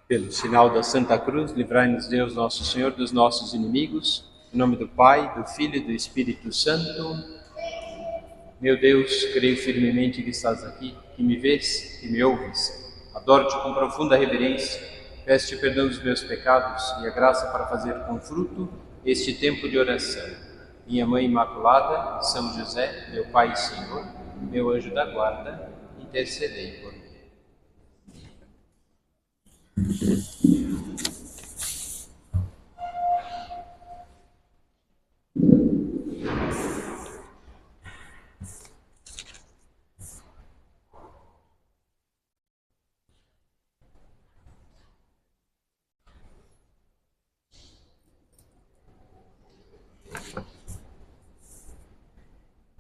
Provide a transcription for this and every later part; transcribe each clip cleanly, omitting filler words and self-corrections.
Pelo sinal da Santa Cruz, livrai-nos Deus, nosso Senhor, dos nossos inimigos. Em nome do Pai, do Filho e do Espírito Santo. Meu Deus, creio firmemente que estás aqui, que me vês, que me ouves. Adoro-te com profunda reverência. Peço-te perdão dos meus pecados e a graça para fazer com fruto este tempo de oração. Minha Mãe Imaculada, São José, meu Pai e Senhor, meu anjo da guarda, intercedei por mim.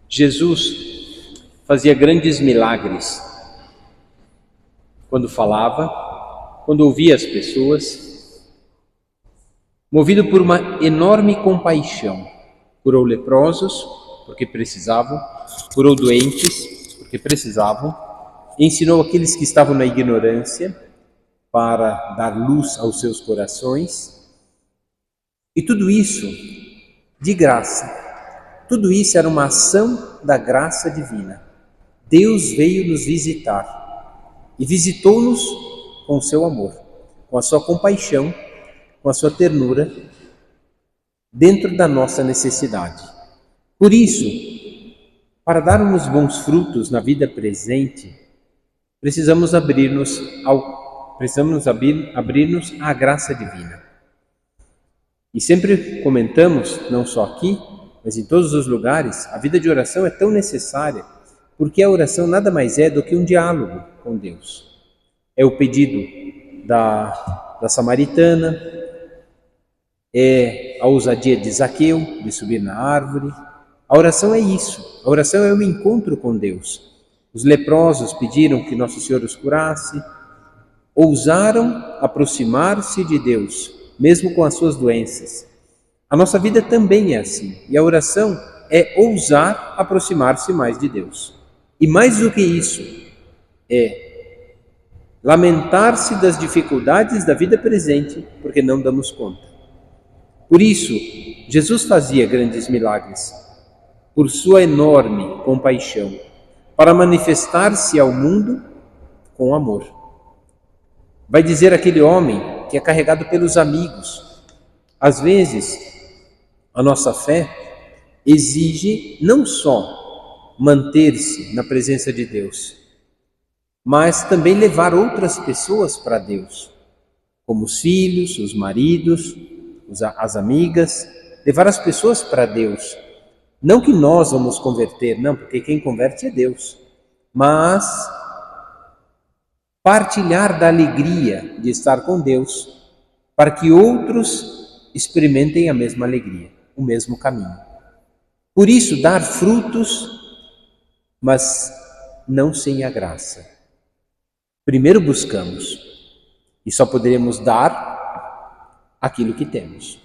Jesus fazia grandes milagres quando falava, quando ouvia as pessoas, movido por uma enorme compaixão. Curou leprosos, porque precisavam, curou doentes, porque precisavam, ensinou aqueles que estavam na ignorância para dar luz aos seus corações, e tudo isso de graça. Tudo isso era uma ação da graça divina. Deus veio nos visitar e visitou-nos com o seu amor, com a sua compaixão, com a sua ternura, dentro da nossa necessidade. Por isso, para darmos bons frutos na vida presente, precisamos abrir-nos à graça divina. E sempre comentamos, não só aqui, mas em todos os lugares, a vida de oração é tão necessária, porque a oração nada mais é do que um diálogo com Deus. É o pedido da samaritana, é a ousadia de Zaqueu, de subir na árvore. A oração é isso, a oração é um encontro com Deus. Os leprosos pediram que Nosso Senhor os curasse, ousaram aproximar-se de Deus, mesmo com as suas doenças. A nossa vida também é assim, e a oração é ousar aproximar-se mais de Deus. E mais do que isso, é lamentar-se das dificuldades da vida presente, porque não damos conta. Por isso, Jesus fazia grandes milagres, por sua enorme compaixão, para manifestar-se ao mundo com amor. Vai dizer aquele homem que é carregado pelos amigos. Às vezes, a nossa fé exige não só manter-se na presença de Deus, mas também levar outras pessoas para Deus, como os filhos, os maridos, as amigas, levar as pessoas para Deus. Não que nós vamos converter, não, porque quem converte é Deus, mas partilhar da alegria de estar com Deus, para que outros experimentem a mesma alegria, o mesmo caminho. Por isso, dar frutos, mas não sem a graça. Primeiro buscamos, e só poderemos dar aquilo que temos.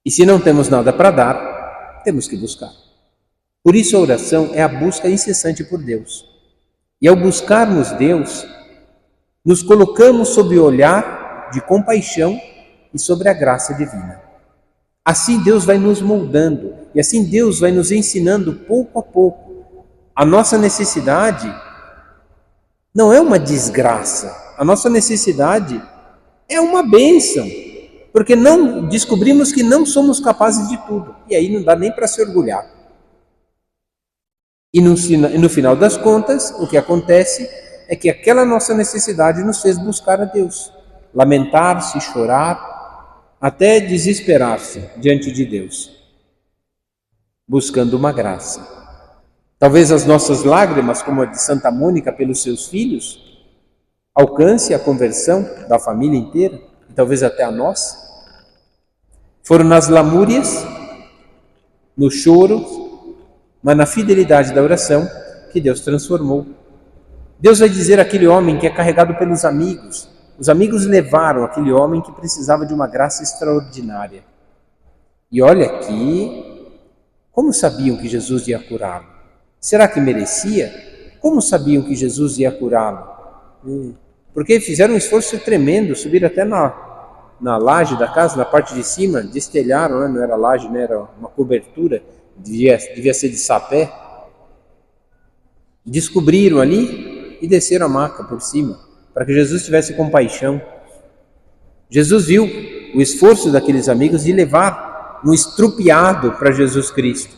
E se não temos nada para dar, temos que buscar. Por isso a oração é a busca incessante por Deus. E ao buscarmos Deus, nos colocamos sob o olhar de compaixão e sobre a graça divina. Assim Deus vai nos moldando e assim Deus vai nos ensinando pouco a pouco. A nossa necessidade não é uma desgraça, a nossa necessidade é uma bênção, porque não descobrimos que não somos capazes de tudo, e aí não dá nem para se orgulhar. E no final das contas, o que acontece é que aquela nossa necessidade nos fez buscar a Deus, lamentar-se, chorar, até desesperar-se diante de Deus, buscando uma graça. Talvez as nossas lágrimas, como a de Santa Mônica pelos seus filhos, alcance a conversão da família inteira, e talvez até a nossa. Foram nas lamúrias, no choro, mas na fidelidade da oração que Deus transformou. Deus vai dizer àquele homem que é carregado pelos amigos. Os amigos levaram aquele homem que precisava de uma graça extraordinária. E olha aqui, como sabiam que Jesus ia curá-lo? Será que merecia? Como sabiam que Jesus ia curá-lo? porque fizeram um esforço tremendo, subiram até na laje da casa, na parte de cima, destelharam, né? Não era laje, né? Era uma cobertura, devia ser de sapé. Descobriram ali e desceram a maca por cima, para que Jesus tivesse compaixão. Jesus viu o esforço daqueles amigos de levar um estrupiado para Jesus Cristo.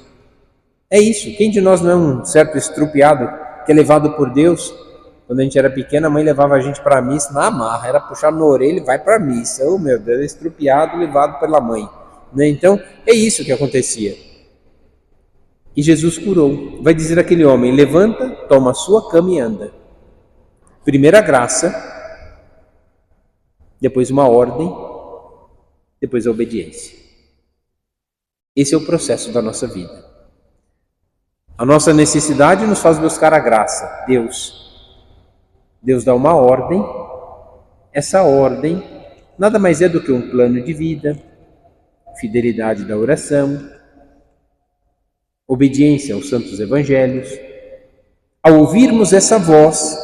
É isso, quem de nós não é um certo estrupiado que é levado por Deus? Quando a gente era pequena, a mãe levava a gente para a missa na amarra, era puxar na orelha e vai para a missa. Oh meu Deus, estrupiado, levado pela mãe. Né? Então, é isso que acontecia. E Jesus curou. Vai dizer aquele homem: levanta, toma a sua cama e anda. Primeira graça, depois uma ordem, depois a obediência. Esse é o processo da nossa vida. A nossa necessidade nos faz buscar a graça, Deus. Deus dá uma ordem, essa ordem nada mais é do que um plano de vida, fidelidade da oração, obediência aos santos evangelhos. Ao ouvirmos essa voz,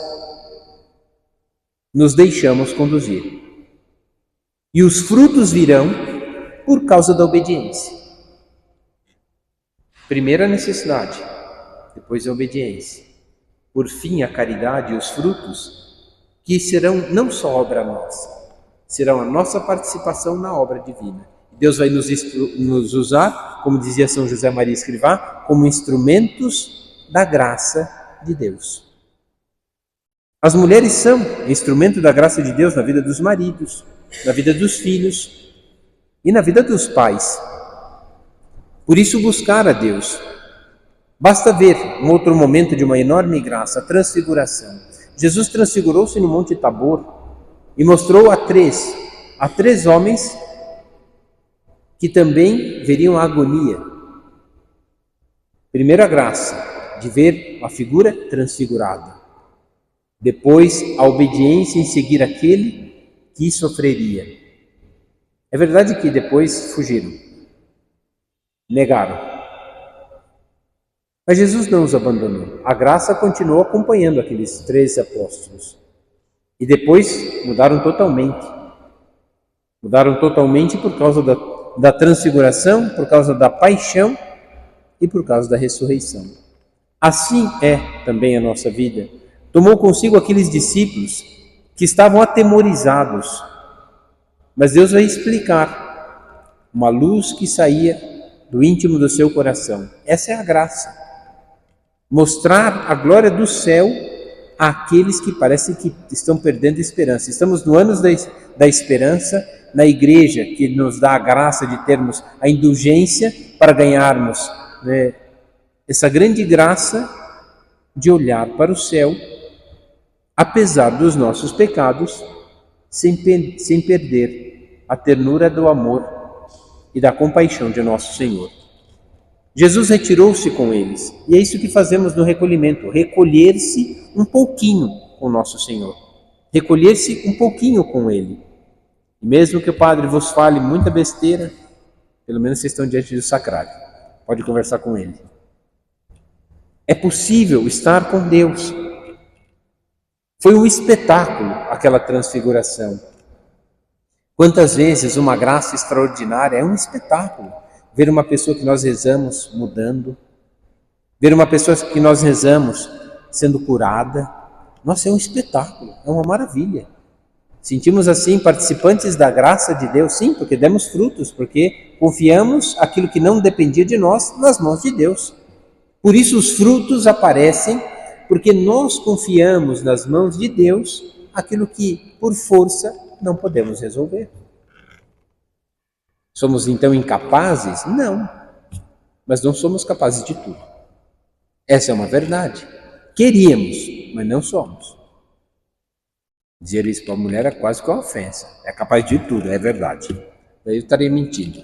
nos deixamos conduzir. E os frutos virão por causa da obediência. Primeiro a necessidade, depois a obediência. Por fim, a caridade e os frutos, que serão não só obra nossa, serão a nossa participação na obra divina. Deus vai nos usar, como dizia São José Maria Escrivá, como instrumentos da graça de Deus. As mulheres são instrumento da graça de Deus na vida dos maridos, na vida dos filhos e na vida dos pais. Por isso, buscar a Deus. Basta ver um outro momento de uma enorme graça, a transfiguração. Jesus transfigurou-se no Monte Tabor e mostrou a três homens que também veriam a agonia. Primeiro a graça de ver a figura transfigurada. Depois a obediência em seguir aquele que sofreria. É verdade que depois fugiram, negaram. Mas Jesus não os abandonou. A graça continuou acompanhando aqueles 13 apóstolos. E depois mudaram totalmente. Mudaram totalmente por causa da transfiguração, por causa da paixão e por causa da ressurreição. Assim é também a nossa vida. Tomou consigo aqueles discípulos que estavam atemorizados. Mas Deus vai explicar uma luz que saía do íntimo do seu coração. Essa é a graça. Mostrar a glória do céu àqueles que parecem que estão perdendo a esperança. Estamos no ano da esperança, na igreja que nos dá a graça de termos a indulgência para ganharmos, né, essa grande graça de olhar para o céu, apesar dos nossos pecados, sem perder a ternura do amor e da compaixão de nosso Senhor. Jesus retirou-se com eles, e é isso que fazemos no recolhimento, recolher-se um pouquinho com nosso Senhor, recolher-se um pouquinho com Ele. E mesmo que o Padre vos fale muita besteira, pelo menos vocês estão diante do sacrário, pode conversar com Ele. É possível estar com Deus. Foi um espetáculo aquela transfiguração. Quantas vezes uma graça extraordinária é um espetáculo. Ver uma pessoa que nós rezamos mudando, ver uma pessoa que nós rezamos sendo curada, nossa, é um espetáculo, é uma maravilha. Sentimos assim participantes da graça de Deus, sim, porque demos frutos, porque confiamos aquilo que não dependia de nós nas mãos de Deus. Por isso os frutos aparecem, porque nós confiamos nas mãos de Deus aquilo que por força não podemos resolver. Somos então incapazes? Não, mas não somos capazes de tudo. Essa é uma verdade. Queríamos, mas não somos. Dizer isso para a mulher é quase que uma ofensa. É capaz de tudo, é verdade. Daí eu estaria mentindo.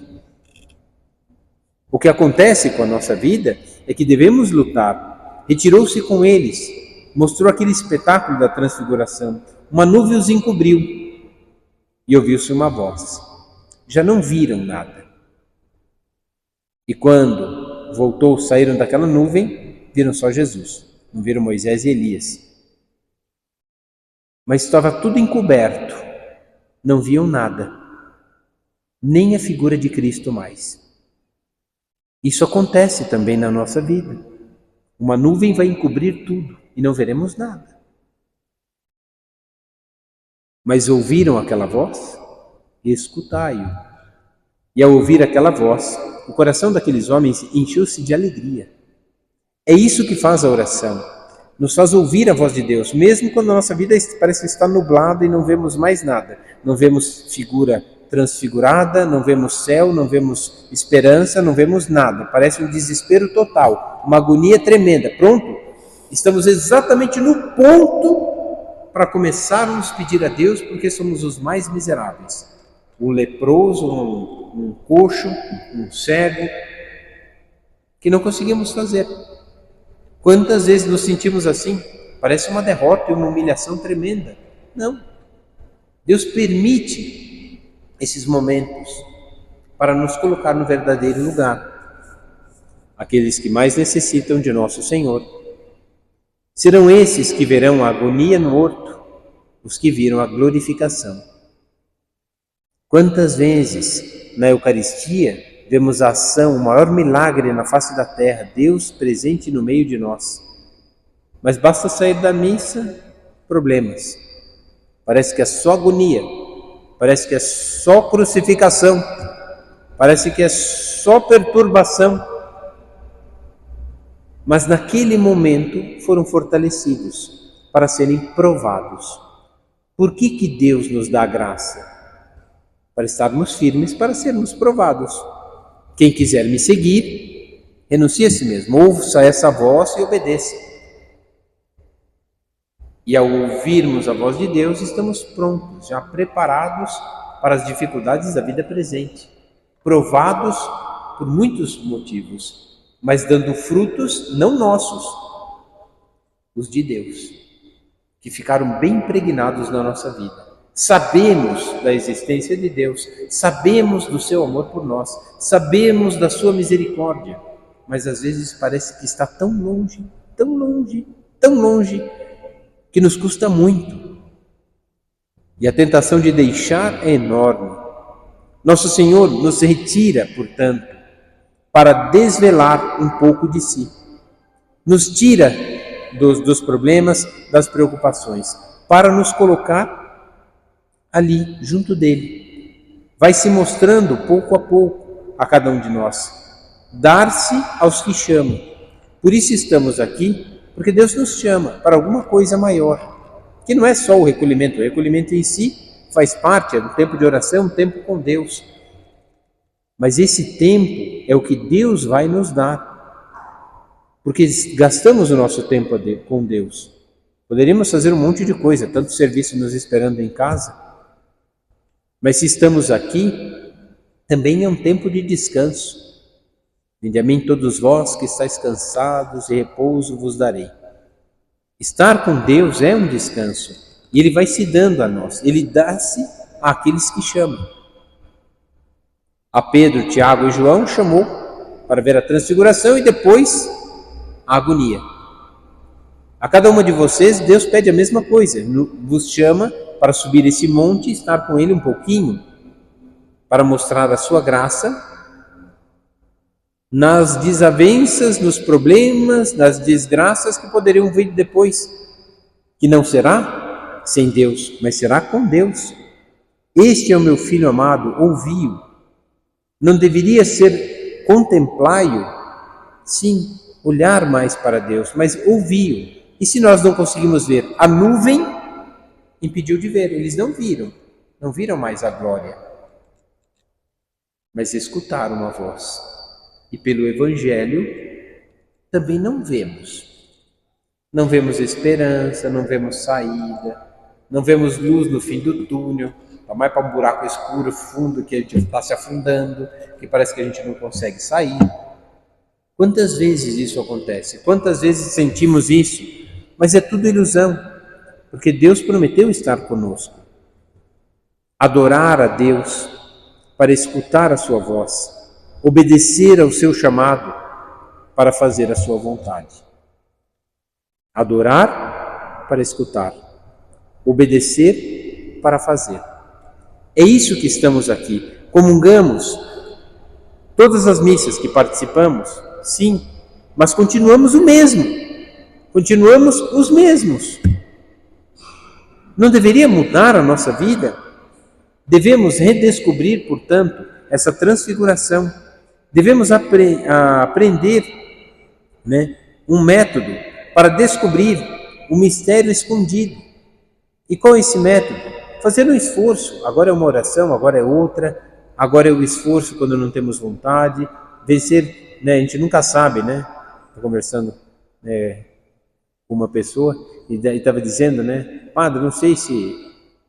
O que acontece com a nossa vida é que devemos lutar. Retirou-se com eles, mostrou aquele espetáculo da transfiguração. Uma nuvem os encobriu e ouviu-se uma voz. Já não viram nada. E quando voltou, saíram daquela nuvem, viram só Jesus. Não viram Moisés e Elias. mas estava tudo encoberto, não viam nada, nem a figura de Cristo mais. Isso acontece também na nossa vida. Uma nuvem vai encobrir tudo e não veremos nada. Mas ouviram aquela voz? Escutai-o. E ao ouvir aquela voz, o coração daqueles homens encheu-se de alegria. É isso que faz a oração. Nos faz ouvir a voz de Deus, mesmo quando a nossa vida parece estar nublada e não vemos mais nada. Não vemos figura transfigurada, não vemos céu, não vemos esperança, não vemos nada. Parece um desespero total, uma agonia tremenda. Pronto, estamos exatamente no ponto para começarmos a pedir a Deus, porque somos os mais miseráveis. Um leproso, um coxo, um cego, que não conseguimos fazer. Quantas vezes nos sentimos assim? Parece uma derrota e uma humilhação tremenda. Não. Deus permite esses momentos para nos colocar no verdadeiro lugar. Aqueles que mais necessitam de nosso Senhor. Serão esses que verão a agonia no horto, os que viram a glorificação. Quantas vezes na Eucaristia vemos a ação, o maior milagre na face da terra, Deus presente no meio de nós. Mas basta sair da missa, problemas. Parece que é só agonia, parece que é só crucificação, parece que é só perturbação. Mas naquele momento foram fortalecidos para serem provados. Por que Deus nos dá a graça? Para estarmos firmes, para sermos provados. Quem quiser me seguir, renuncie a si mesmo, ouça essa voz e obedeça. E ao ouvirmos a voz de Deus, estamos prontos, já preparados para as dificuldades da vida presente, provados por muitos motivos, mas dando frutos não nossos, os de Deus, que ficaram bem impregnados na nossa vida. Sabemos da existência de Deus, sabemos do seu amor por nós, sabemos da sua misericórdia, mas às vezes parece que está tão longe, tão longe, tão longe, que nos custa muito. E a tentação de deixar é enorme. Nosso Senhor nos retira, portanto, para desvelar um pouco de si. Nos tira dos problemas, das preocupações, para nos colocar ali, junto dele. Vai se mostrando pouco a pouco a cada um de nós. Dar-se aos que chamam. Por isso estamos aqui, porque Deus nos chama para alguma coisa maior, que não é só o recolhimento em si faz parte, é um tempo de oração, um tempo com Deus. Mas esse tempo é o que Deus vai nos dar, porque gastamos o nosso tempo com Deus. Poderíamos fazer um monte de coisa, tanto serviço nos esperando em casa, mas se estamos aqui, também é um tempo de descanso. Vinde a mim todos vós que estáis cansados e repouso vos darei. Estar com Deus é um descanso, e Ele vai se dando a nós, Ele dá-se àqueles que chamam. A Pedro, Tiago e João chamou para ver a transfiguração e depois a agonia. A cada uma de vocês, Deus pede a mesma coisa, vos chama para subir esse monte e estar com Ele um pouquinho, para mostrar a sua graça nas desavenças, nos problemas, nas desgraças que poderiam vir depois, que não será sem Deus, mas será com Deus. Este é o meu Filho amado, ouvi-o. Não deveria ser contemplai-o? Sim, olhar mais para Deus, mas ouvi-o. E se nós não conseguimos ver? A nuvem impediu de ver, eles não viram mais a glória, mas escutaram a voz. E pelo Evangelho também não vemos esperança, não vemos saída, não vemos luz no fim do túnel, está mais para um buraco escuro, fundo, que a gente está se afundando, que parece que a gente não consegue sair. Quantas vezes isso acontece? Quantas vezes sentimos isso? Mas é tudo ilusão, porque Deus prometeu estar conosco. Adorar a Deus para escutar a sua voz, obedecer ao seu chamado para fazer a sua vontade. Adorar para escutar, obedecer para fazer. É isso que estamos aqui. Comungamos todas as missas que participamos, sim, mas continuamos o mesmo. Continuamos os mesmos. Não deveria mudar a nossa vida? Devemos redescobrir, portanto, essa transfiguração. Devemos aprender, um método para descobrir o mistério escondido. E qual é esse método? Fazer um esforço. Agora é uma oração, agora é outra. Agora é o esforço quando não temos vontade. Vencer, a gente nunca sabe, Estou conversando com uma pessoa e estava dizendo, Padre, não sei se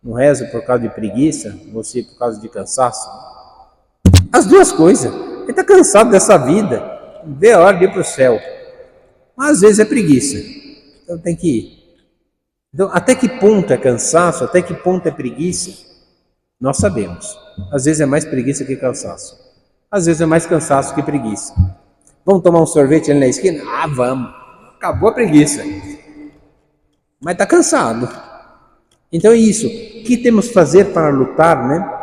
não rezo por causa de preguiça ou se por causa de cansaço. As duas coisas. Ele está cansado dessa vida. Vê a hora de ir para o céu. Mas às vezes é preguiça. Então tem que ir. Então, até que ponto é cansaço, até que ponto é preguiça, nós sabemos. Às vezes é mais preguiça que cansaço. Às vezes é mais cansaço que preguiça. Vamos tomar um sorvete ali na esquina? Ah, vamos. Acabou a preguiça. Mas está cansado. Então é isso. O que temos que fazer para lutar,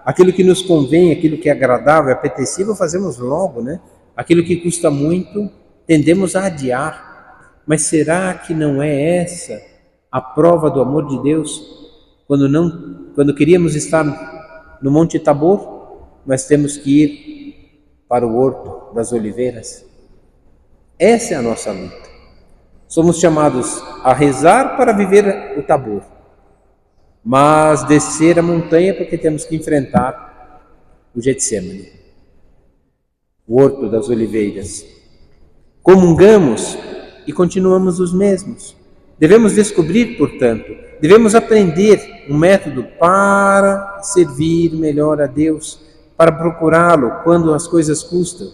Aquilo que nos convém, aquilo que é agradável, apetecível, fazemos logo, Aquilo que custa muito, tendemos a adiar. Mas será que não é essa a prova do amor de Deus? Quando queríamos estar no Monte Tabor, mas temos que ir para o Horto das Oliveiras. Essa é a nossa luta. Somos chamados a rezar para viver o Tabor, mas descer a montanha porque temos que enfrentar o Getsemane, o Horto das Oliveiras. Comungamos e continuamos os mesmos. Devemos descobrir, portanto, devemos aprender um método para servir melhor a Deus, para procurá-lo quando as coisas custam.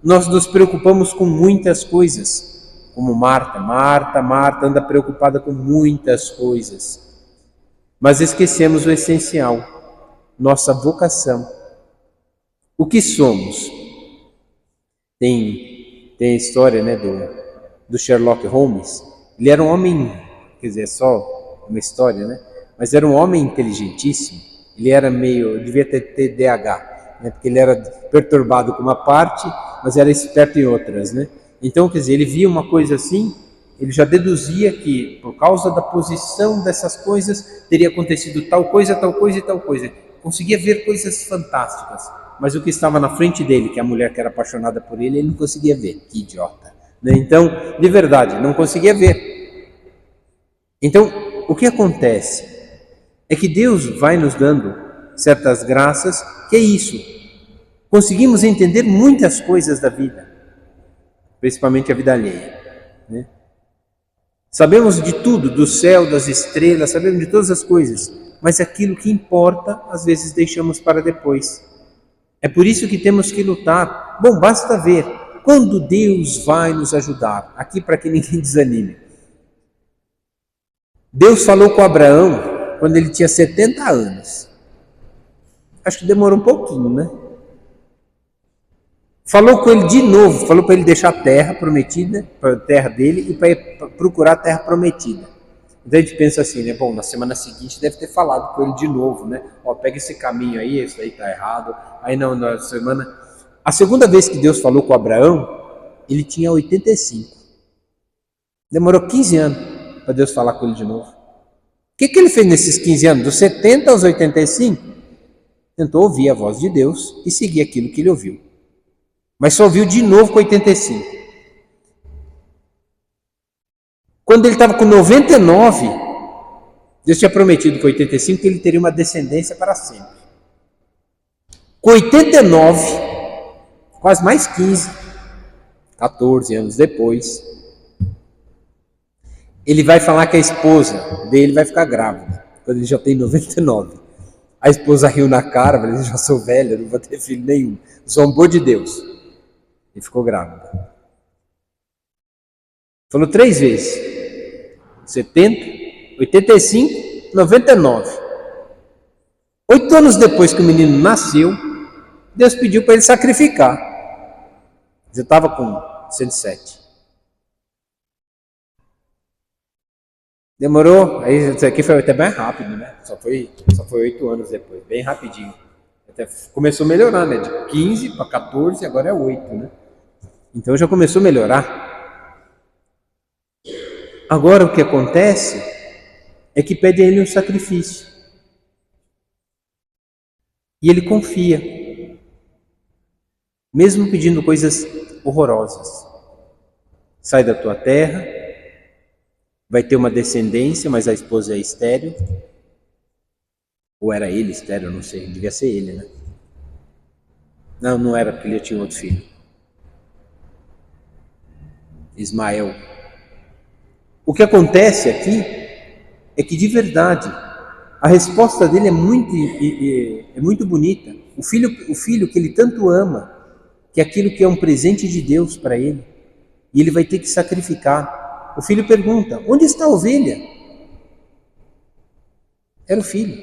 Nós nos preocupamos com muitas coisas, como Marta anda preocupada com muitas coisas. Mas esquecemos o essencial, nossa vocação. O que somos? Tem a história do Sherlock Holmes. Ele era um homem, quer dizer, só uma história, mas era um homem inteligentíssimo. Ele era devia ter TDAH, porque ele era perturbado com uma parte, mas era esperto em outras, Então, quer dizer, ele via uma coisa assim, ele já deduzia que, por causa da posição dessas coisas, teria acontecido tal coisa e tal coisa. Conseguia ver coisas fantásticas, mas o que estava na frente dele, que é a mulher que era apaixonada por ele, ele não conseguia ver. Que idiota! Então, de verdade, não conseguia ver. Então, o que acontece é que Deus vai nos dando certas graças, que é isso. Conseguimos entender muitas coisas da vida, principalmente a vida alheia, Sabemos de tudo, do céu, das estrelas, sabemos de todas as coisas, mas aquilo que importa, às vezes deixamos para depois. É por isso que temos que lutar. Bom, basta ver quando Deus vai nos ajudar. Aqui para que ninguém desanime. Deus falou com Abraão quando ele tinha 70 anos. Acho que demorou um pouquinho, Falou com ele de novo, falou para ele deixar a terra prometida, para a terra dele, e para ir procurar a terra prometida. Então a gente pensa assim, bom, na semana seguinte deve ter falado com ele de novo, pega esse caminho aí, isso aí está errado. Aí não, na semana... A segunda vez que Deus falou com Abraão, ele tinha 85. Demorou 15 anos para Deus falar com ele de novo. O que ele fez nesses 15 anos? Dos 70 aos 85? Tentou ouvir a voz de Deus e seguir aquilo que ele ouviu. Mas só ouviu de novo com 85. Quando ele estava com 99, Deus tinha prometido com 85 que ele teria uma descendência para sempre. Com 89, quase mais 15, 14 anos depois, ele vai falar que a esposa dele vai ficar grávida, quando ele já tem 99. A esposa riu na cara, falou, eu já sou velha, não vou ter filho nenhum. Zombou de Deus. E ficou grávida. Falou 3 vezes. 70, 85, 99. 8 anos depois que o menino nasceu, Deus pediu para ele sacrificar. Já estava com 107. Demorou, aí isso aqui foi até bem rápido, né? Só foi 8 anos depois, bem rapidinho. Até começou a melhorar, né? De 15 para 14, agora é 8, né? Então já começou a melhorar. Agora o que acontece é que pede a ele um sacrifício. E ele confia, mesmo pedindo coisas horrorosas. Sai da tua terra, vai ter uma descendência, mas a esposa é estéril. Ou era ele estéril, eu não sei, devia ser ele, né? Não, não era, porque ele tinha outro filho. Ismael. O que acontece aqui é que, de verdade, a resposta dele é muito bonita. O filho que ele tanto ama, que é aquilo que é um presente de Deus para ele, e ele vai ter que sacrificar. O filho pergunta: onde está a ovelha? Era o filho.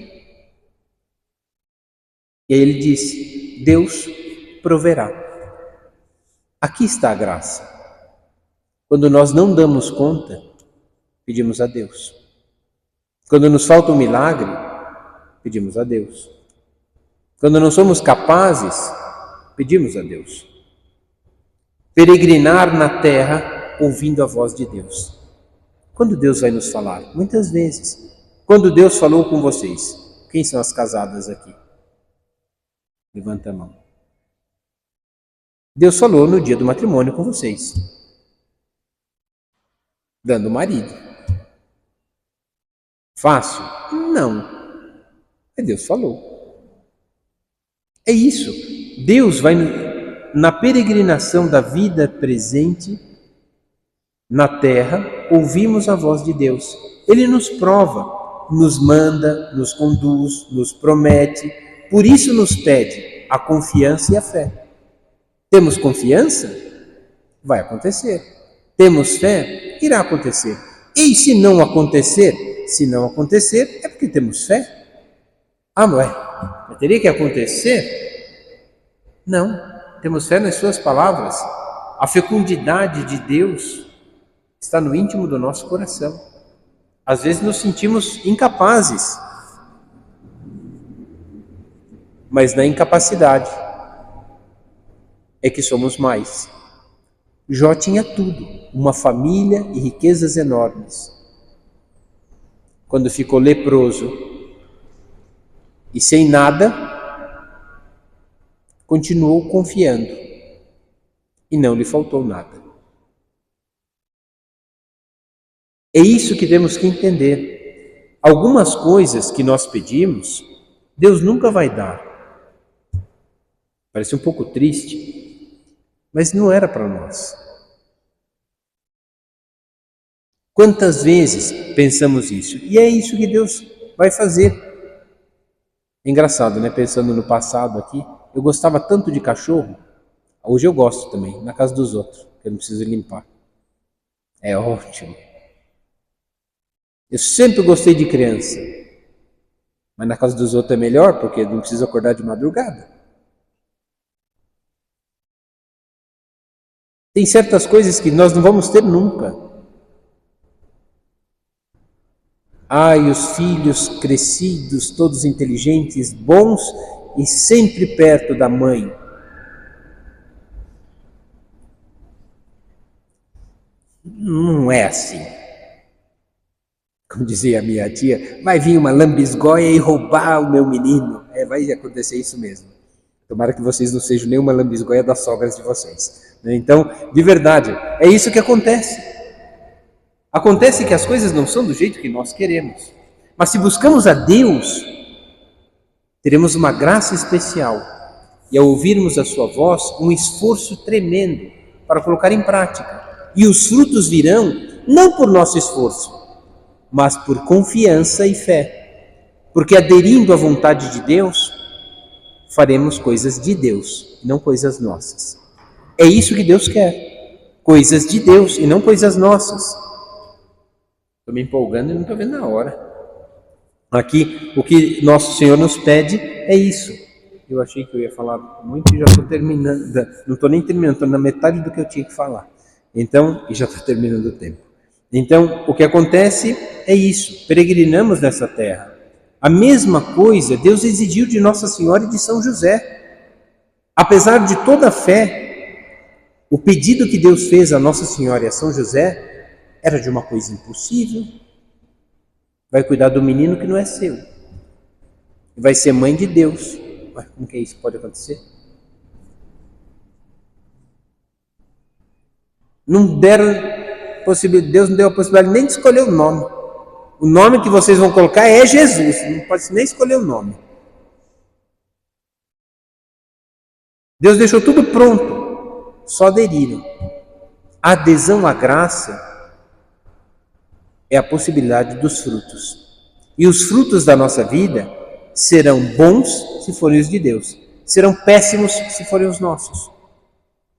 E aí ele disse: Deus proverá. Aqui está a graça. Quando nós não damos conta, pedimos a Deus. Quando nos falta um milagre, pedimos a Deus. Quando não somos capazes, pedimos a Deus. Peregrinar na terra ouvindo a voz de Deus. Quando Deus vai nos falar? Muitas vezes. Quando Deus falou com vocês? Quem são as casadas aqui? Levanta a mão. Deus falou no dia do matrimônio com vocês. Dando marido. Fácil? Não. Mas Deus falou. É isso. Deus vai na peregrinação da vida presente na terra, ouvimos a voz de Deus. Ele nos prova, nos manda, nos conduz, nos promete. Por isso nos pede a confiança e a fé. Temos confiança? Vai acontecer. Temos fé? Irá acontecer. E se não acontecer? Se não acontecer, é porque temos fé. Ah, mas teria que acontecer? Não. Temos fé nas suas palavras. A fecundidade de Deus está no íntimo do nosso coração. Às vezes nos sentimos incapazes, mas na incapacidade é que somos mais. Jó tinha tudo, uma família e riquezas enormes. Quando ficou leproso e sem nada, continuou confiando e não lhe faltou nada. É isso que temos que entender. Algumas coisas que nós pedimos, Deus nunca vai dar. Parece um pouco triste, mas não era para nós. Quantas vezes pensamos isso? E é isso que Deus vai fazer. É engraçado, né? Pensando no passado aqui, eu gostava tanto de cachorro. Hoje eu gosto também, na casa dos outros, que eu não preciso limpar. É ótimo. Eu sempre gostei de criança, mas na casa dos outros é melhor, porque não preciso acordar de madrugada. Tem certas coisas que nós não vamos ter nunca. Ai, os filhos crescidos, todos inteligentes, bons e sempre perto da mãe. Não é assim. Como dizia a minha tia, vai vir uma lambisgoia e roubar o meu menino. Vai acontecer isso mesmo. Tomara que vocês não sejam nenhuma lambisgoia das sogras de vocês. Então, de verdade, é isso que acontece. Acontece que as coisas não são do jeito que nós queremos. Mas se buscamos a Deus, teremos uma graça especial. E ao ouvirmos a sua voz, um esforço tremendo para colocar em prática. E os frutos virão, não por nosso esforço, mas por confiança e fé. Porque aderindo à vontade de Deus, faremos coisas de Deus, não coisas nossas. É isso que Deus quer. Coisas de Deus e não coisas nossas. Estou me empolgando e não estou vendo a hora. Aqui, o que nosso Senhor nos pede é isso. Eu achei que eu ia falar muito e já estou terminando. Não estou nem terminando, estou na metade do que eu tinha que falar. Então, e já está terminando o tempo. Então, o que acontece é isso, peregrinamos nessa terra. A mesma coisa Deus exigiu de Nossa Senhora e de São José. Apesar de toda a fé, o pedido que Deus fez a Nossa Senhora e a São José era de uma coisa impossível. Vai cuidar do menino que não é seu. Vai ser mãe de Deus. Mas como que isso pode acontecer? Deus não deu a possibilidade nem de escolher o nome. O nome que vocês vão colocar é Jesus. Não pode nem escolher o nome. Deus deixou tudo pronto. Só aderiram. A adesão à graça é a possibilidade dos frutos. E os frutos da nossa vida serão bons se forem os de Deus. Serão péssimos se forem os nossos.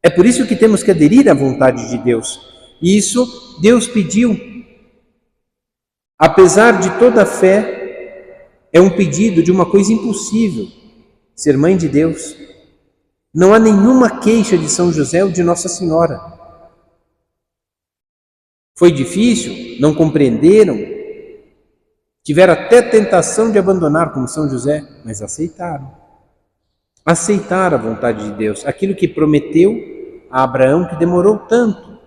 É por isso que temos que aderir à vontade de Deus. E isso Deus pediu. Apesar de toda a fé, é um pedido de uma coisa impossível, ser mãe de Deus. Não há nenhuma queixa de São José ou de Nossa Senhora. Foi difícil, não compreenderam, tiveram até tentação de abandonar como São José, mas aceitaram. Aceitaram a vontade de Deus, aquilo que prometeu a Abraão, que demorou tanto,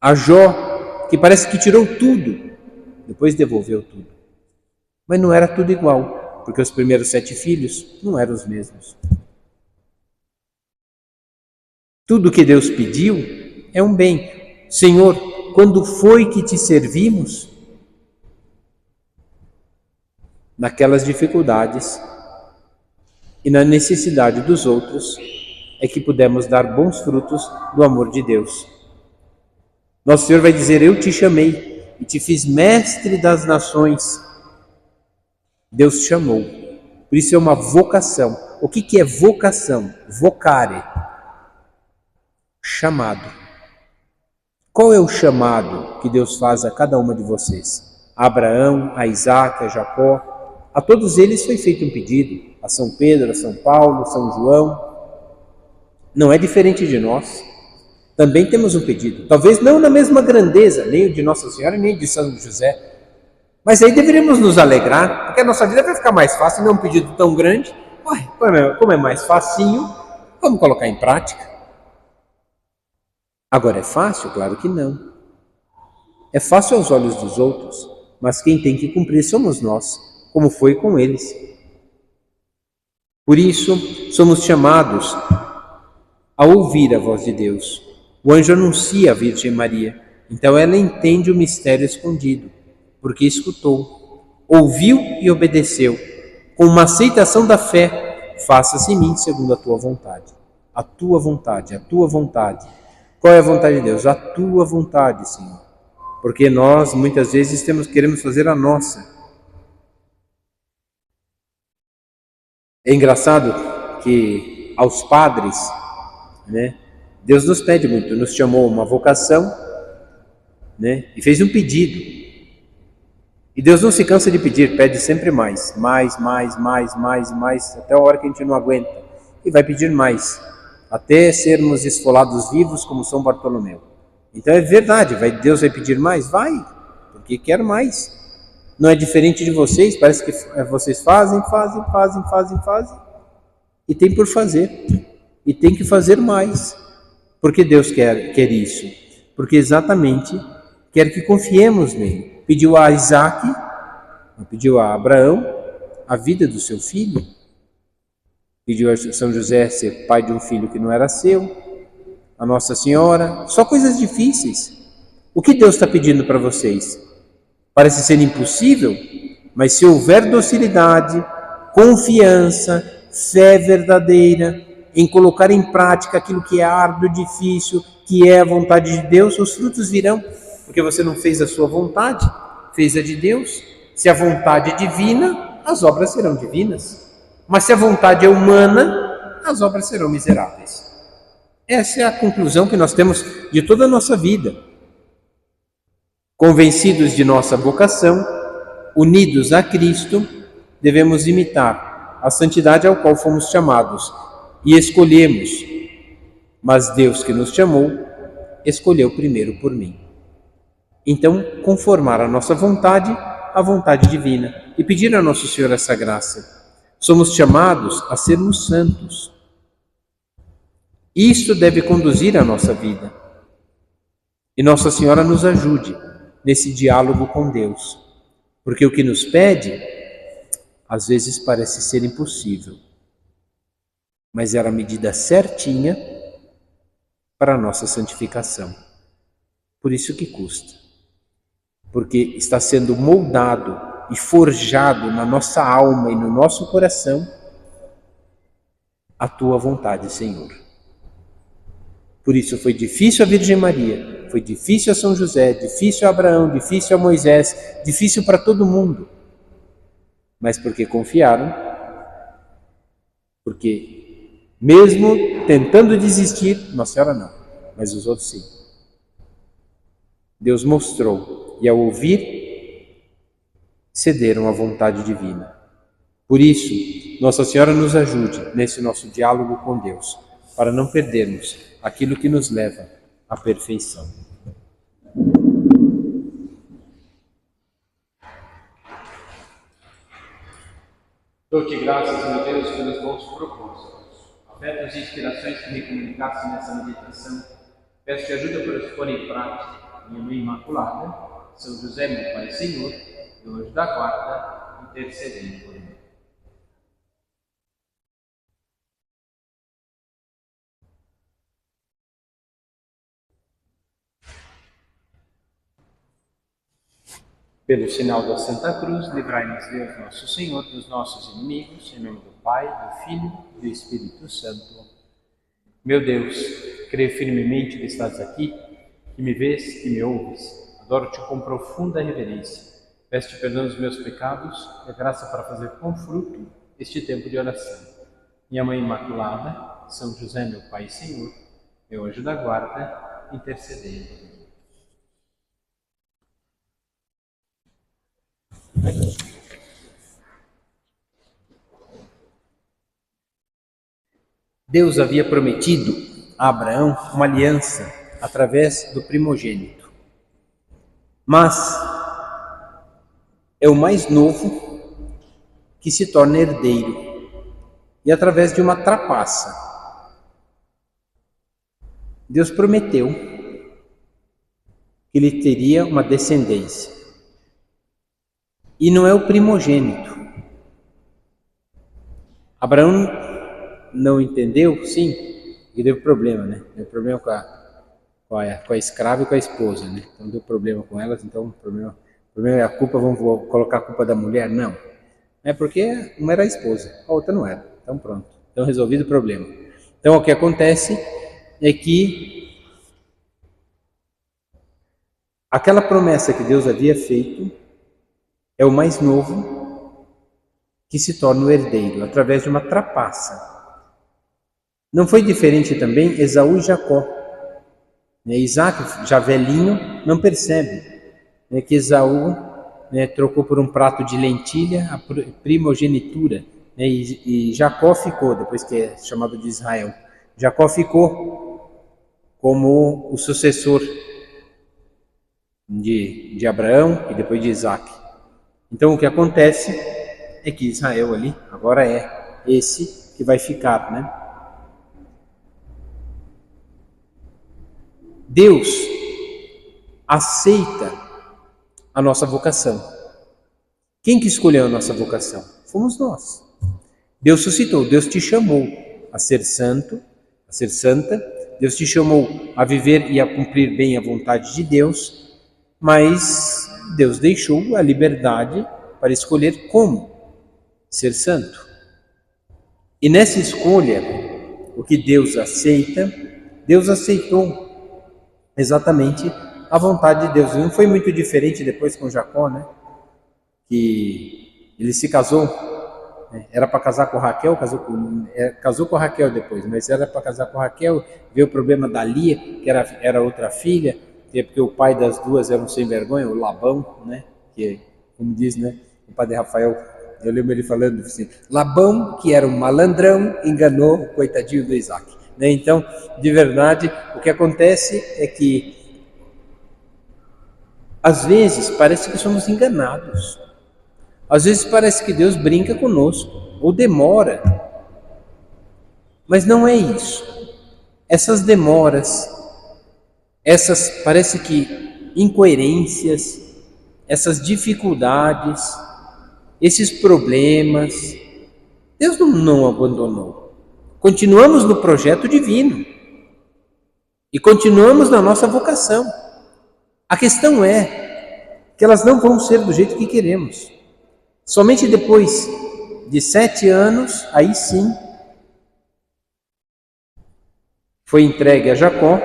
a Jó, que parece que tirou tudo, depois devolveu tudo. Mas não era tudo igual, porque os primeiros 7 filhos não eram os mesmos. Tudo que Deus pediu é um bem. Senhor, quando foi que te servimos? Naquelas dificuldades e na necessidade dos outros é que pudemos dar bons frutos do amor de Deus. Nosso Senhor vai dizer, eu te chamei e te fiz mestre das nações. Deus chamou. Por isso é uma vocação. O que é vocação? Vocare. Chamado. Qual é o chamado que Deus faz a cada uma de vocês? A Abraão, a Isaac, a Jacó. A todos eles foi feito um pedido. A São Pedro, a São Paulo, São João. Não é diferente de nós. Também temos um pedido. Talvez não na mesma grandeza, nem o de Nossa Senhora, nem o de São José. Mas aí deveríamos nos alegrar, porque a nossa vida vai ficar mais fácil, não é um pedido tão grande. Ué, como é mais facinho, vamos colocar em prática. Agora é fácil? Claro que não. É fácil aos olhos dos outros, mas quem tem que cumprir somos nós, como foi com eles. Por isso, somos chamados a ouvir a voz de Deus. O anjo anuncia a Virgem Maria, então ela entende o mistério escondido, porque escutou, ouviu e obedeceu. Com uma aceitação da fé, faça-se em mim segundo a tua vontade. A tua vontade, a tua vontade. Qual é a vontade de Deus? A tua vontade, Senhor. Porque nós, muitas vezes, queremos fazer a nossa. É engraçado que aos padres, Deus nos pede muito, nos chamou uma vocação, e fez um pedido. E Deus não se cansa de pedir, pede sempre mais, até a hora que a gente não aguenta. E vai pedir mais, até sermos esfolados vivos como São Bartolomeu. Então é verdade, Deus vai pedir mais? Vai, porque quer mais. Não é diferente de vocês, parece que vocês fazem, e tem por fazer. E tem que fazer mais. Porque Deus quer isso. Porque exatamente quer que confiemos nele. Pediu a Isaac, pediu a Abraão a vida do seu filho. Pediu a São José ser pai de um filho que não era seu. A Nossa Senhora. Só coisas difíceis. O que Deus está pedindo para vocês? Parece ser impossível, mas se houver docilidade, confiança, fé verdadeira, em colocar em prática aquilo que é árduo, difícil, que é a vontade de Deus, os frutos virão, porque você não fez a sua vontade, fez a de Deus. Se a vontade é divina, as obras serão divinas. Mas se a vontade é humana, as obras serão miseráveis. Essa é a conclusão que nós temos de toda a nossa vida. Convencidos de nossa vocação, unidos a Cristo, devemos imitar a santidade ao qual fomos chamados e escolhemos. Mas Deus que nos chamou, escolheu primeiro por mim. Então, conformar a nossa vontade à vontade divina e pedir a Nosso Senhor essa graça. Somos chamados a sermos santos. Isso deve conduzir a nossa vida. E Nossa Senhora nos ajude nesse diálogo com Deus, porque o que nos pede, às vezes parece ser impossível, mas era a medida certinha para a nossa santificação. Por isso que custa, porque está sendo moldado e forjado na nossa alma e no nosso coração a Tua vontade, Senhor. Por isso foi difícil a Virgem Maria, foi difícil a São José, difícil a Abraão, difícil a Moisés, difícil para todo mundo. Mas porque confiaram, porque mesmo tentando desistir, Nossa Senhora não, mas os outros sim. Deus mostrou, e ao ouvir, cederam à vontade divina. Por isso, Nossa Senhora nos ajude nesse nosso diálogo com Deus, para não perdermos aquilo que nos leva à perfeição. Dou-te graças, meu Deus, pelos bons propósitos, afetos e inspirações que me comunicaste nessa meditação. Peço-te ajuda para os pôr em prática. Minha Mãe Imaculada, São José, meu Pai e Senhor, e o anjo da guarda, intercedendo por mim. Pelo sinal da Santa Cruz, livrai-nos Deus nosso Senhor dos nossos inimigos, em nome do Pai, do Filho e do Espírito Santo. Meu Deus, creio firmemente que estás aqui, que me vês, que me ouves. Adoro-te com profunda reverência. Peço-te perdão dos meus pecados e a graça para fazer com fruto este tempo de oração. Minha Mãe Imaculada, São José, meu Pai e Senhor, meu anjo da guarda, intercedei por mim. Deus havia prometido a Abraão uma aliança através do primogênito. Mas é o mais novo que se torna herdeiro, e através de uma trapaça. Deus prometeu que ele teria uma descendência. E não é o primogênito. Abraão não entendeu, sim, e deu problema, né? Deu problema com a escrava e com a esposa, né? Então deu problema com elas, então o problema é a culpa, vamos colocar a culpa da mulher? Não. É porque uma era a esposa, a outra não era. Então pronto, então resolvido o problema. Então o que acontece é que aquela promessa que Deus havia feito é o mais novo que se torna o herdeiro, através de uma trapaça. Não foi diferente também Esaú e Jacó. Isaac, já velhinho, não percebe que Esaú trocou por um prato de lentilha a primogenitura. E Jacó ficou, depois que é chamado de Israel, Jacó ficou como o sucessor de Abraão e depois de Isaac. Então o que acontece é que Israel ali agora é esse que vai ficar, né? Deus aceita a nossa vocação. Quem que escolheu a nossa vocação? Fomos nós. Deus suscitou, Deus te chamou a ser santo, a ser santa, Deus te chamou a viver e a cumprir bem a vontade de Deus, mas Deus deixou a liberdade para escolher como ser santo. E nessa escolha, o que Deus aceita, Deus aceitou exatamente a vontade de Deus. Não foi muito diferente depois com Jacó, né? Que ele se casou, era para casar com Raquel, casou com Raquel depois, mas era para casar com Raquel, veio o problema da Lia, que era outra filha, porque o pai das duas era um sem vergonha, o Labão, né? Que, como diz, né? O padre Rafael, eu lembro ele falando assim, Labão, que era um malandrão, enganou o coitadinho do Isaac. Então, de verdade, o que acontece é que às vezes parece que somos enganados. Às vezes parece que Deus brinca conosco ou demora. Mas não é isso. Essas demoras, essas parece que incoerências, essas dificuldades, esses problemas, Deus não abandonou. Continuamos no projeto divino e continuamos na nossa vocação. A questão é que elas não vão ser do jeito que queremos. Somente depois de 7 anos, aí sim, foi entregue a Jacó,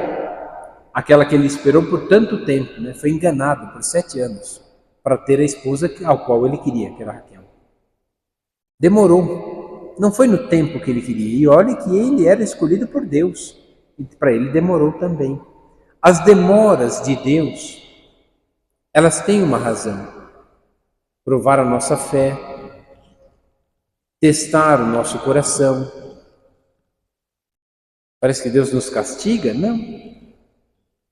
aquela que ele esperou por tanto tempo, né? Foi enganado por 7 anos para ter a esposa ao qual ele queria, que era Raquel. Demorou, não foi no tempo que ele queria. E olha que ele era escolhido por Deus, e para ele demorou também. As demoras de Deus, elas têm uma razão. Provar a nossa fé, testar o nosso coração. Parece que Deus nos castiga? Não.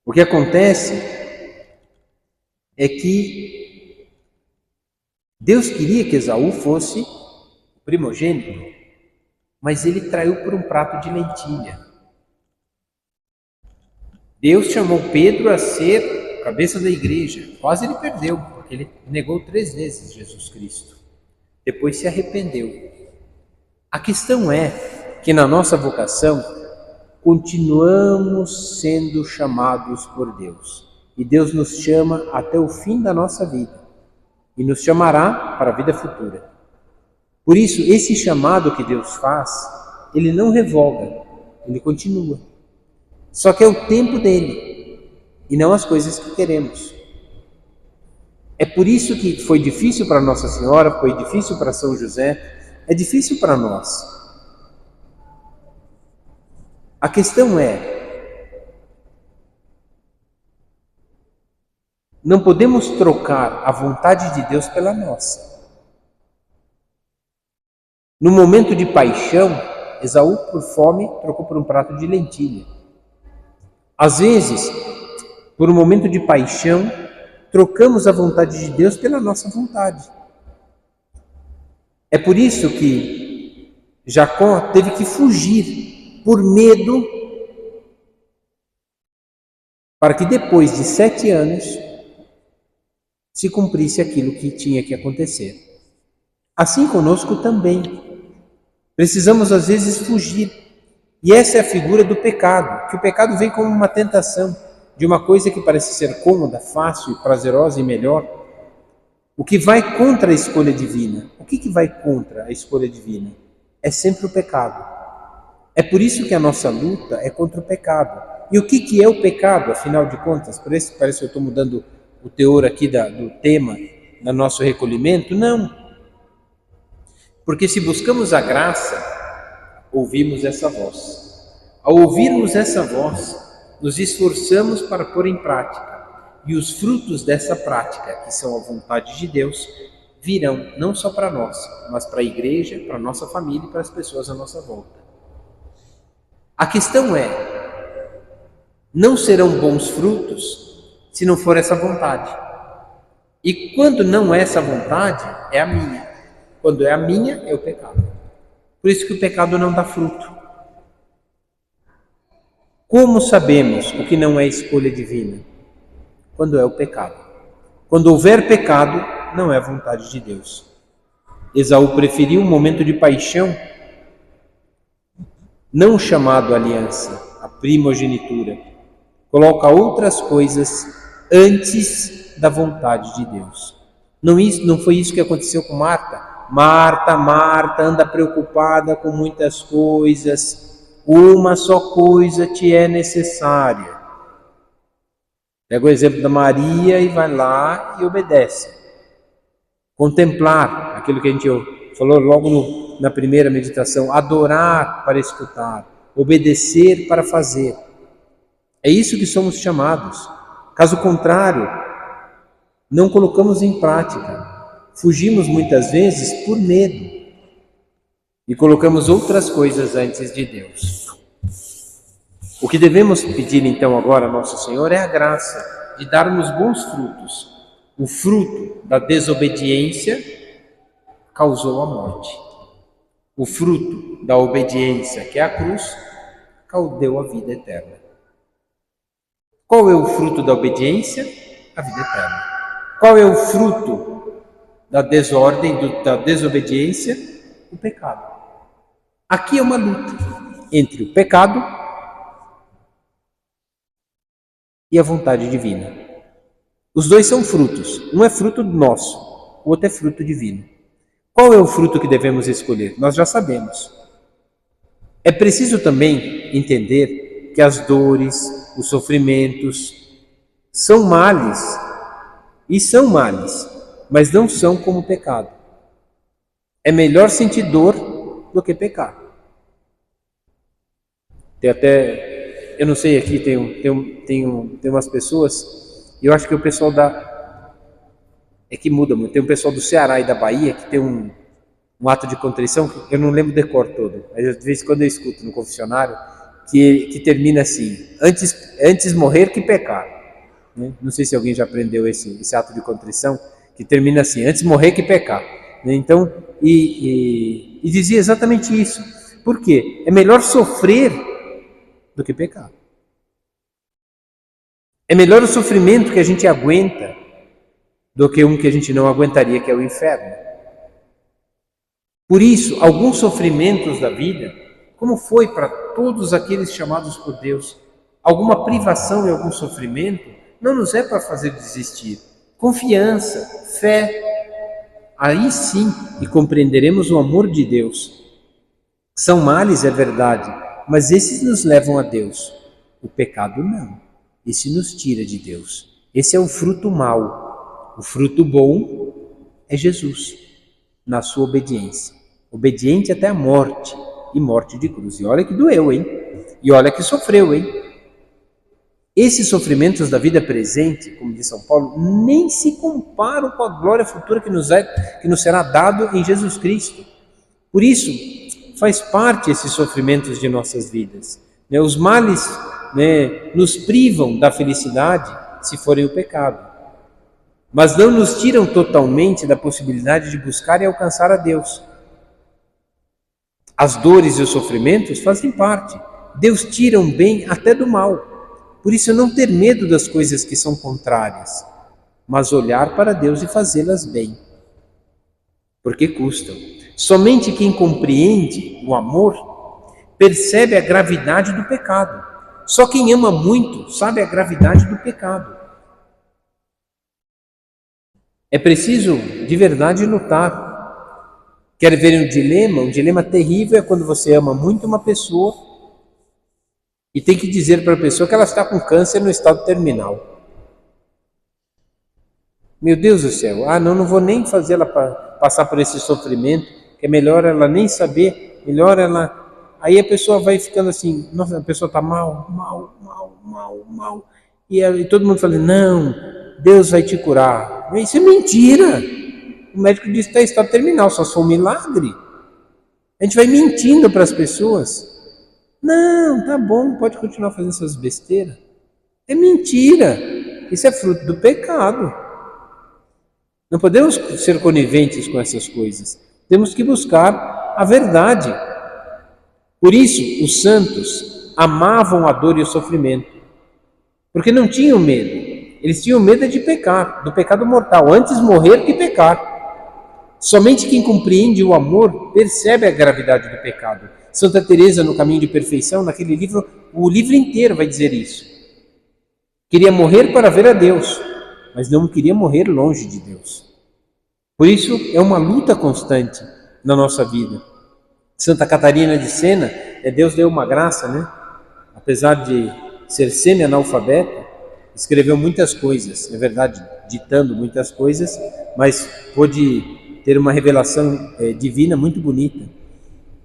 O que acontece é que Deus queria que Esaú fosse o primogênito, mas ele traiu por um prato de lentilha. Deus chamou Pedro a ser cabeça da igreja. Quase ele perdeu, porque ele negou 3 vezes Jesus Cristo. Depois se arrependeu. A questão é que na nossa vocação continuamos sendo chamados por Deus. E Deus nos chama até o fim da nossa vida. E nos chamará para a vida futura. Por isso, esse chamado que Deus faz, Ele não revoga, Ele continua. Só que é o tempo dele, e não as coisas que queremos. É por isso que foi difícil para Nossa Senhora, foi difícil para São José, é difícil para nós. A questão é, não podemos trocar a vontade de Deus pela nossa. No momento de paixão, Esaú, por fome, trocou por um prato de lentilha. Às vezes, por um momento de paixão, trocamos a vontade de Deus pela nossa vontade. É por isso que Jacó teve que fugir por medo, para que depois de 7 anos se cumprisse aquilo que tinha que acontecer. Assim conosco também. Precisamos às vezes fugir. E essa é a figura do pecado, que o pecado vem como uma tentação de uma coisa que parece ser cômoda, fácil, prazerosa e melhor, o que vai contra a escolha divina. O que vai contra a escolha divina? É sempre o pecado. É por isso que a nossa luta é contra o pecado. E o que é o pecado, afinal de contas? Por isso parece que eu estou mudando o teor aqui do tema do nosso recolhimento. Não. Porque se buscamos a graça, ouvimos essa voz. Ao ouvirmos essa voz, nos esforçamos para pôr em prática. E os frutos dessa prática, que são a vontade de Deus, virão não só para nós, mas para a igreja, para a nossa família e para as pessoas à nossa volta. A questão é, não serão bons frutos se não for essa vontade. E quando não é essa vontade, é a minha. Quando é a minha, é o pecado. Por isso que o pecado não dá fruto. Como sabemos o que não é escolha divina? Quando é o pecado. Quando houver pecado, não é vontade de Deus. Esaú preferiu um momento de paixão, não chamado aliança, a primogenitura. Coloca outras coisas antes da vontade de Deus. Não foi isso que aconteceu com Marta. Marta, anda preocupada com muitas coisas. Uma só coisa te é necessária. Pega o exemplo da Maria e vai lá e obedece. Contemplar, aquilo que a gente falou logo na primeira meditação. Adorar para escutar. Obedecer para fazer. É isso que somos chamados. Caso contrário, não colocamos em prática. Fugimos muitas vezes por medo e colocamos outras coisas antes de Deus. O que devemos pedir então agora a Nosso Senhor é a graça de darmos bons frutos, O fruto da desobediência causou a morte. O fruto da obediência, que é a cruz, deu a vida eterna. Qual é o fruto da obediência? A vida eterna. Qual é o fruto da desordem, da desobediência? O pecado. Aqui é uma luta entre o pecado e a vontade divina. Os dois são frutos. Um é fruto nosso, o outro é fruto divino. Qual é o fruto que devemos escolher? Nós já sabemos. É preciso também entender que as dores, os sofrimentos são males, e são males, mas não são como o pecado. É melhor sentir dor do que pecar. Tem até, eu não sei, aqui tem umas pessoas, e eu acho que o pessoal é que muda muito. Tem um pessoal do Ceará e da Bahia que tem um ato de contrição, que eu não lembro o decor todo, mas de vez em quando eu escuto no confessionário, que termina assim: antes morrer que pecar. Né? Não sei se alguém já aprendeu esse ato de contrição, que termina assim: antes morrer que pecar. Né? Então, e dizia exatamente isso. Por quê? É melhor sofrer do que pecar. É melhor o sofrimento que a gente aguenta do que um que a gente não aguentaria, que é o inferno. Por isso, alguns sofrimentos da vida, como foi para todos aqueles chamados por Deus, alguma privação e algum sofrimento, não nos é para fazer desistir. Confiança, fé, aí sim e compreenderemos o amor de Deus. São males, é verdade, mas esses nos levam a Deus. O pecado não, esse nos tira de Deus. Esse é o fruto mau. O fruto bom é Jesus, na sua obediência. Obediente até a morte, e morte de cruz. E olha que doeu, hein? E olha que sofreu, hein? Esses sofrimentos da vida presente, como diz São Paulo, nem se comparam com a glória futura que nos será dado em Jesus Cristo. Por isso, faz parte esses sofrimentos de nossas vidas. Os males nos privam da felicidade se forem o pecado, mas não nos tiram totalmente da possibilidade de buscar e alcançar a Deus. As dores e os sofrimentos fazem parte. Deus tira um bem até do mal. Por isso, não ter medo das coisas que são contrárias, mas olhar para Deus e fazê-las bem, porque custam. Somente quem compreende o amor percebe a gravidade do pecado. Só quem ama muito sabe a gravidade do pecado. É preciso, de verdade, lutar. Quer ver um dilema? Um dilema terrível é quando você ama muito uma pessoa e tem que dizer para a pessoa que ela está com câncer no estado terminal. Meu Deus do céu, não vou nem fazer ela passar por esse sofrimento, que é melhor ela nem saber, melhor ela... Aí a pessoa vai ficando assim, nossa, a pessoa está mal, e todo mundo fala, não, Deus vai te curar. Isso é mentira. O médico diz que está em estado terminal, só foi um milagre. A gente vai mentindo para as pessoas. Não, tá bom, pode continuar fazendo essas besteiras. É mentira. Isso é fruto do pecado. Não podemos ser coniventes com essas coisas. Temos que buscar a verdade. Por isso, os santos amavam a dor e o sofrimento, porque não tinham medo. Eles tinham medo de pecar, do pecado mortal, antes morrer que pecar. Somente quem compreende o amor percebe a gravidade do pecado. Santa Teresa, no Caminho de Perfeição, naquele livro, o livro inteiro vai dizer isso. Queria morrer para ver a Deus, mas não queria morrer longe de Deus. Por isso, é uma luta constante na nossa vida. Santa Catarina de Sena, Deus deu uma graça, Apesar de ser semi-analfabeta, escreveu muitas coisas, é verdade, ditando muitas coisas, mas pôde ter uma revelação divina muito bonita.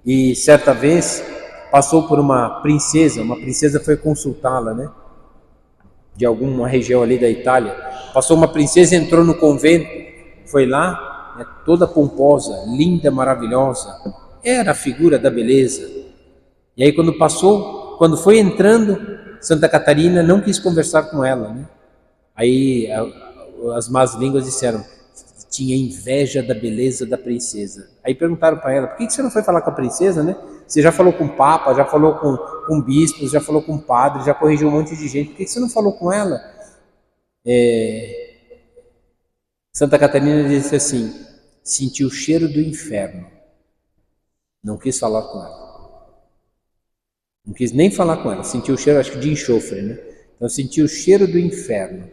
E certa vez passou por uma princesa foi consultá-la, de alguma região ali da Itália. Passou uma princesa, entrou no convento, foi lá, toda pomposa, linda, maravilhosa, era a figura da beleza. E aí quando foi entrando, Santa Catarina não quis conversar com ela, Aí as más línguas disseram que tinha inveja da beleza da princesa. Aí perguntaram para ela, por que você não foi falar com a princesa, né? Você já falou com o papa, já falou com bispos, já falou com padre, já corrigiu um monte de gente, por que você não falou com ela? Santa Catarina disse assim, sentiu o cheiro do inferno, não quis falar com ela. Não quis nem falar com ela, sentiu o cheiro, acho que de enxofre, né? Então sentiu o cheiro do inferno,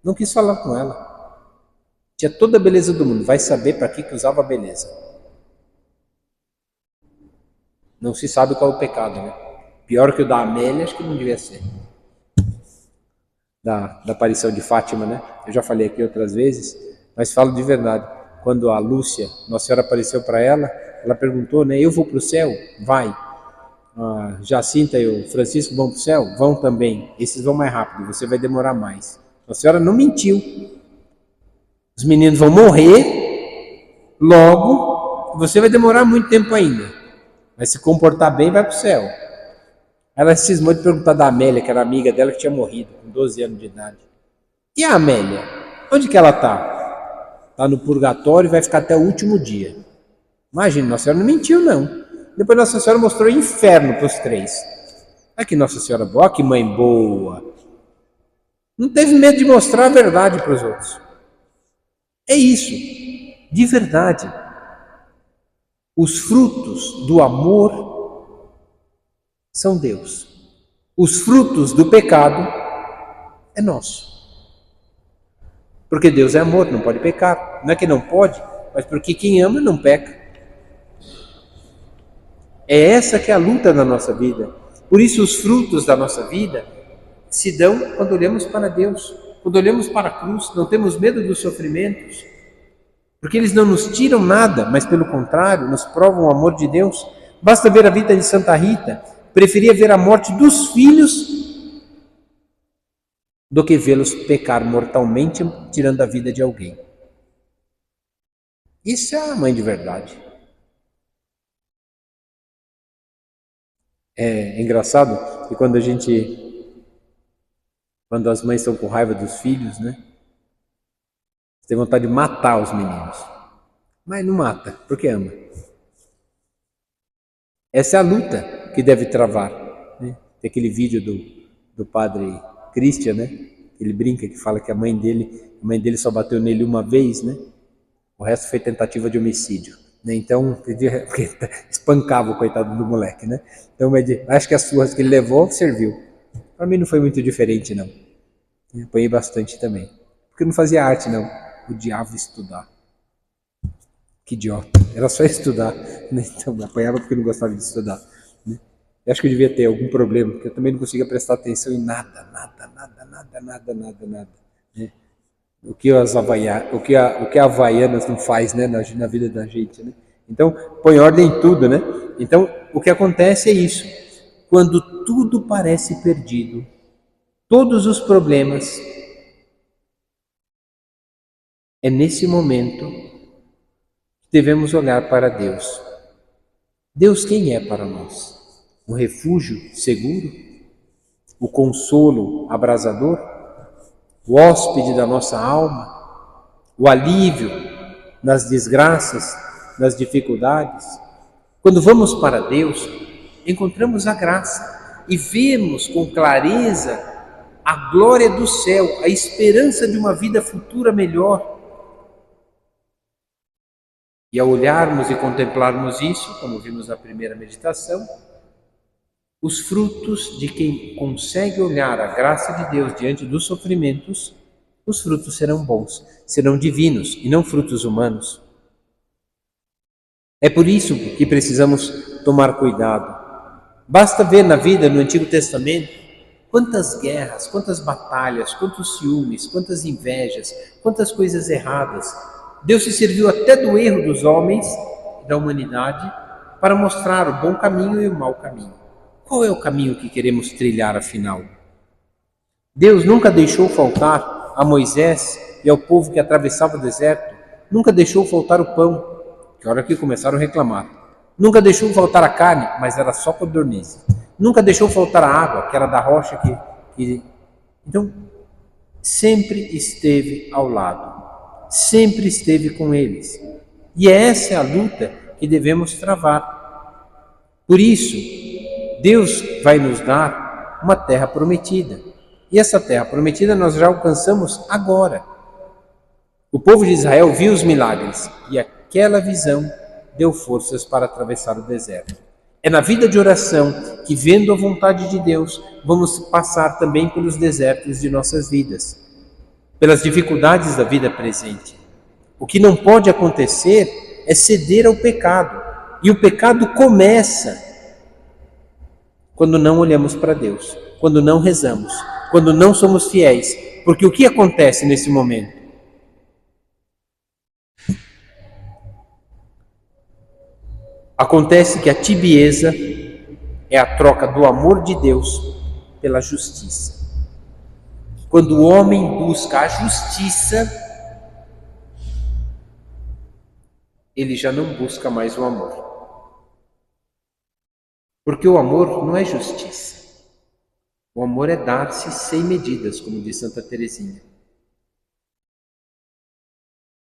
não quis falar com ela. Tinha toda a beleza do mundo, vai saber para que usava a beleza. Não se sabe qual é o pecado, né? Pior que o da Amélia, acho que não devia ser. Da aparição de Fátima, né? Eu já falei aqui outras vezes, mas falo de verdade. Quando a Lúcia, Nossa Senhora apareceu para ela, ela perguntou, né? Eu vou para o céu? Vai. A Jacinta e o Francisco vão para o céu? Vão também. Esses vão mais rápido, você vai demorar mais. Nossa Senhora não mentiu. Os meninos vão morrer, logo, você vai demorar muito tempo ainda. Vai se comportar bem, vai para o céu. Ela cismou de perguntar da Amélia, que era amiga dela, que tinha morrido com 12 anos de idade. E a Amélia? Onde que ela está? Está no purgatório e vai ficar até o último dia. Imagina, Nossa Senhora não mentiu, não. Depois Nossa Senhora mostrou o inferno para os três. Olha que Nossa Senhora boa, que mãe boa. Não teve medo de mostrar a verdade para os outros. É isso, de verdade. Os frutos do amor são Deus. Os frutos do pecado é nosso. Porque Deus é amor, não pode pecar. Não é que não pode, mas porque quem ama não peca. É essa que é a luta na nossa vida. Por isso os frutos da nossa vida se dão quando olhamos para Deus, quando olhamos para a cruz, não temos medo dos sofrimentos, porque eles não nos tiram nada, mas pelo contrário, nos provam o amor de Deus. Basta ver a vida de Santa Rita, preferia ver a morte dos filhos do que vê-los pecar mortalmente, tirando a vida de alguém. Isso é a mãe de verdade. É engraçado que quando as mães estão com raiva dos filhos, né? Tem vontade de matar os meninos. Mas não mata, porque ama. Essa é a luta que deve travar. Né? Tem aquele vídeo do padre Christian, né? Ele brinca, que fala que a mãe dele só bateu nele uma vez, né? O resto foi tentativa de homicídio. Né? Então, espancava o coitado do moleque, né? Então, acho que as surras que ele levou serviu. Para mim não foi muito diferente, não. Eu apanhei bastante também. Porque eu não fazia arte, não. Odiava estudar. Que idiota. Era só estudar. Né? Então, apanhava porque eu não gostava de estudar. Né? Eu acho que eu devia ter algum problema, porque eu também não conseguia prestar atenção em nada. Né? O que a Havaianas não faz, né, na vida da gente, né? Então, põe ordem em tudo, né? Então, o que acontece é isso. Quando tudo parece perdido, todos os problemas, é nesse momento que devemos olhar para Deus. Deus quem é para nós? Um refúgio seguro? O consolo abrasador? O hóspede da nossa alma? O alívio nas desgraças, nas dificuldades? Quando vamos para Deus, encontramos a graça e vemos com clareza a glória do céu, a esperança de uma vida futura melhor. E ao olharmos e contemplarmos isso, como vimos na primeira meditação, os frutos de quem consegue olhar a graça de Deus diante dos sofrimentos, os frutos serão bons, serão divinos e não frutos humanos. É por isso que precisamos tomar cuidado. Basta ver na vida, no Antigo Testamento, quantas guerras, quantas batalhas, quantos ciúmes, quantas invejas, quantas coisas erradas. Deus se serviu até do erro dos homens, da humanidade, para mostrar o bom caminho e o mau caminho. Qual é o caminho que queremos trilhar, afinal? Deus nunca deixou faltar a Moisés e ao povo que atravessava o deserto, nunca deixou faltar o pão, que a hora que começaram a reclamar. Nunca deixou faltar a carne, mas era só codorniz. Nunca deixou faltar a água, que era da rocha que... Então, sempre esteve ao lado, sempre esteve com eles. E essa é a luta que devemos travar. Por isso, Deus vai nos dar uma terra prometida. E essa terra prometida nós já alcançamos agora. O povo de Israel viu os milagres e aquela visão deu forças para atravessar o deserto. É na vida de oração que, vendo a vontade de Deus, vamos passar também pelos desertos de nossas vidas, pelas dificuldades da vida presente. O que não pode acontecer é ceder ao pecado. E o pecado começa quando não olhamos para Deus, quando não rezamos, quando não somos fiéis. Porque o que acontece nesse momento? Acontece que a tibieza é a troca do amor de Deus pela justiça. Quando o homem busca a justiça, ele já não busca mais o amor. Porque o amor não é justiça. O amor é dar-se sem medidas, como diz Santa Teresinha.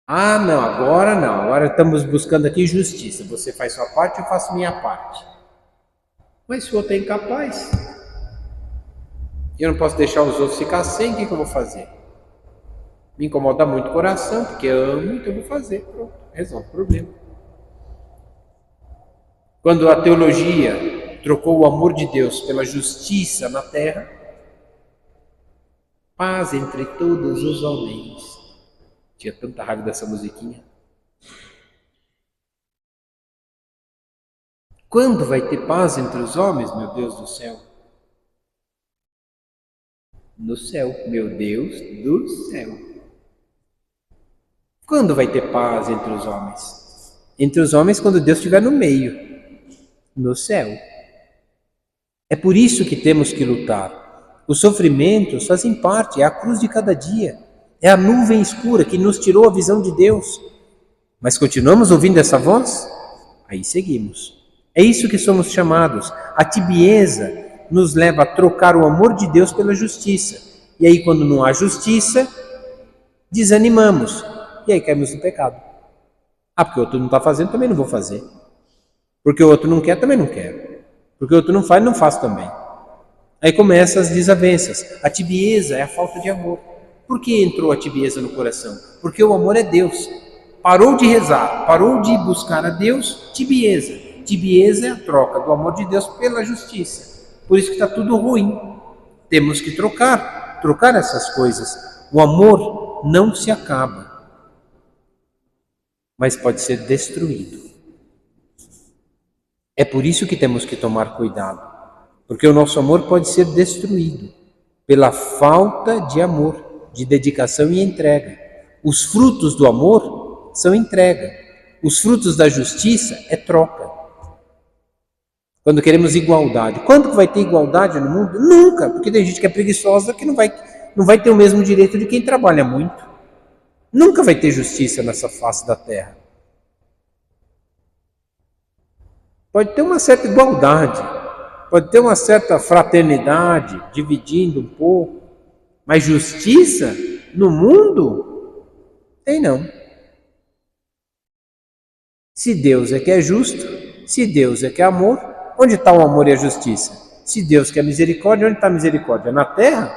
Ah, não, agora estamos buscando aqui justiça. Você faz sua parte, eu faço minha parte. Mas se o outro é incapaz, eu não posso deixar os outros ficar sem, o que eu vou fazer? Me incomoda muito o coração, porque eu amo, então eu vou fazer. Pronto, resolve o problema. Quando a teologia trocou o amor de Deus pela justiça na terra, paz entre todos os homens. Tinha tanta raiva dessa musiquinha. Quando vai ter paz entre os homens, meu Deus do céu? No céu, meu Deus do céu. Quando vai ter paz entre os homens? Entre os homens quando Deus estiver no meio, no céu. É por isso que temos que lutar. Os sofrimentos fazem parte, é a cruz de cada dia. É a nuvem escura que nos tirou a visão de Deus. Mas continuamos ouvindo essa voz? Aí seguimos. É isso que somos chamados. A tibieza nos leva a trocar o amor de Deus pela justiça. E aí, quando não há justiça, desanimamos. E aí caímos no pecado. Ah, porque o outro não está fazendo, também não vou fazer. Porque o outro não quer, também não quero. Porque o outro não faz, não faço também. Aí começam as desavenças. A tibieza é a falta de amor. Por que entrou a tibieza no coração? Porque o amor é Deus. Parou de rezar, parou de buscar a Deus, tibieza. Tibieza é a troca do amor de Deus pela justiça. Por isso que está tudo ruim. Temos que trocar essas coisas. O amor não se acaba, mas pode ser destruído. É por isso que temos que tomar cuidado, porque o nosso amor pode ser destruído pela falta de amor, de dedicação e entrega. Os frutos do amor são entrega. Os frutos da justiça é troca. Quando queremos igualdade. Quando vai ter igualdade no mundo? Nunca, porque tem gente que é preguiçosa que não vai ter o mesmo direito de quem trabalha muito. Nunca vai ter justiça nessa face da terra. Pode ter uma certa igualdade, pode ter uma certa fraternidade, dividindo um pouco, mas justiça no mundo? Tem não. Se Deus é que é justo, se Deus é que é amor, onde está o amor e a justiça? Se Deus quer misericórdia, onde está a misericórdia? Na terra?